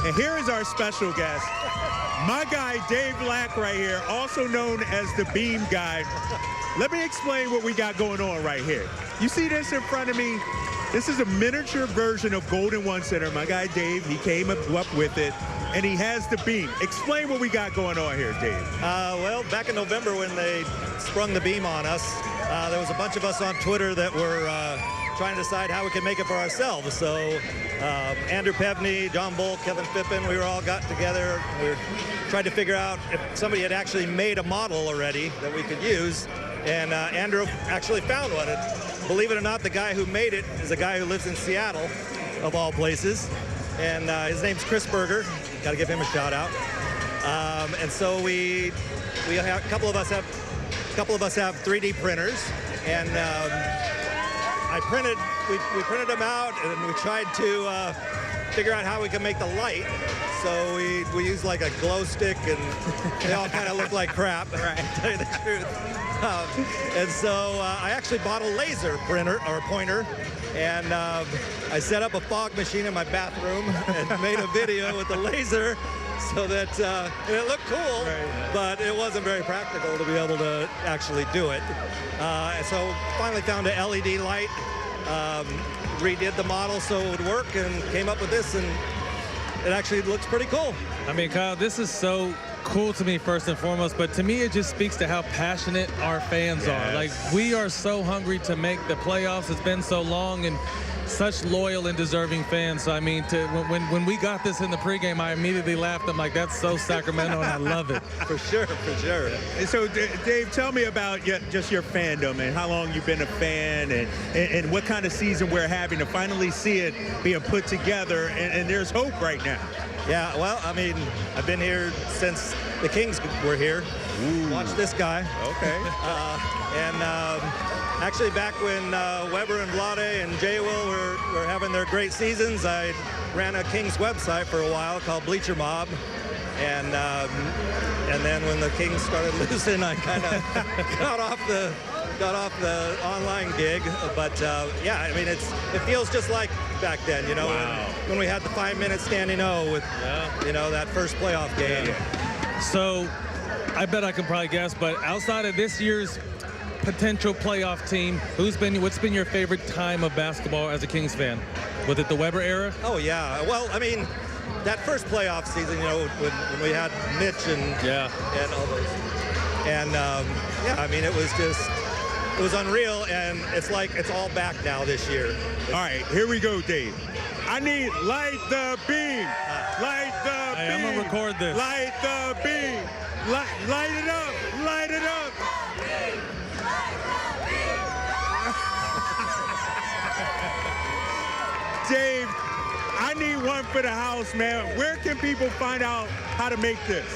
And here is our special guest, my guy Dave Black right here, also known as the Beam Guy. Let me explain what we got going on right here. You see this in front of me? This is a miniature version of Golden One Center. My guy Dave, he came up with it, and he has the beam. Explain what we got going on here, Dave. Well, back in November when they sprung the beam on us, there was a bunch of us on Twitter that were trying to decide how we could make it for ourselves. So Andrew Pevney, John Bull, Kevin Pippin, we were all got together. We were trying to figure out if somebody had actually made a model already that we could use. And Andrew actually found one. And believe it or not, the guy who made it is a guy who lives in Seattle, of all places. And his name's Chris Berger. Got to give him a shout out. And so we have, a couple of us have 3D printers, and we printed them out, and we tried to figure out how we could make the light. So we used like a glow stick, and they all kind of look like crap, right, to tell you the truth. And so I actually bought a laser printer or pointer, and I set up a fog machine in my bathroom and made a video with the laser, so that it looked cool, right, but it wasn't very practical to be able to actually do it. So finally found an LED light, redid the model so it would work, and came up with this, and it actually looks pretty cool. I mean, Kyle, this is so cool to me first and foremost, but to me it just speaks to how passionate our fans are. Like, we are so hungry to make the playoffs. It's been so long, and such loyal and deserving fans. So I mean, when we got this in the pregame, I immediately laughed. I'm like, that's so Sacramento, and I love it. For sure, for sure. And so Dave, tell me about just your fandom and how long you've been a fan, and what kind of season we're having to finally see it being put together, and there's hope right now. Yeah, well, I mean, I've been here since the Kings were here. Ooh. Watch this guy. Okay. Actually, back when Weber and Vlade and Jay Will were having their great seasons, I ran a Kings website for a while called Bleacher Mob. And then when the Kings started losing, I kind of got off the online gig. But yeah, I mean, it feels just like back then, you know, wow, when we had the 5-minute standing O with, you know, that first playoff game. Yeah. So I bet I can probably guess, but outside of this year's potential playoff team, what's been your favorite time of basketball as a Kings fan? Was it the Weber era? Oh yeah, well, I mean, that first playoff season, you know, when we had Mitch and all those, and yeah, I mean, it was unreal, and it's like it's all back now this year. All right, here we go, Dave. I need light the beam, light the beam. I'm gonna record this. Light the beam, light it up, light it up. Dave, I need one for the house, man. Where can people find out how to make this?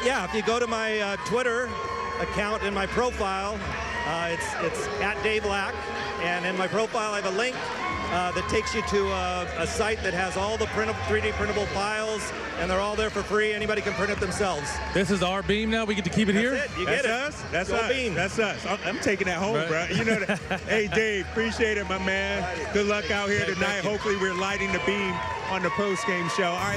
Yeah, if you go to my Twitter account in my profile, it's at Dave Black, and in my profile I have a link that takes you to a site that has all the 3D printable files, and they're all there for free. Anybody can print it themselves. This is our beam now? We get to keep it here? That's it. You get it. Us? That's us. Beam. That's us. I'm taking that home, bro. You know that. Hey, Dave, appreciate it, my man. Good luck out here tonight. Hopefully we're lighting the beam on the post-game show. All right.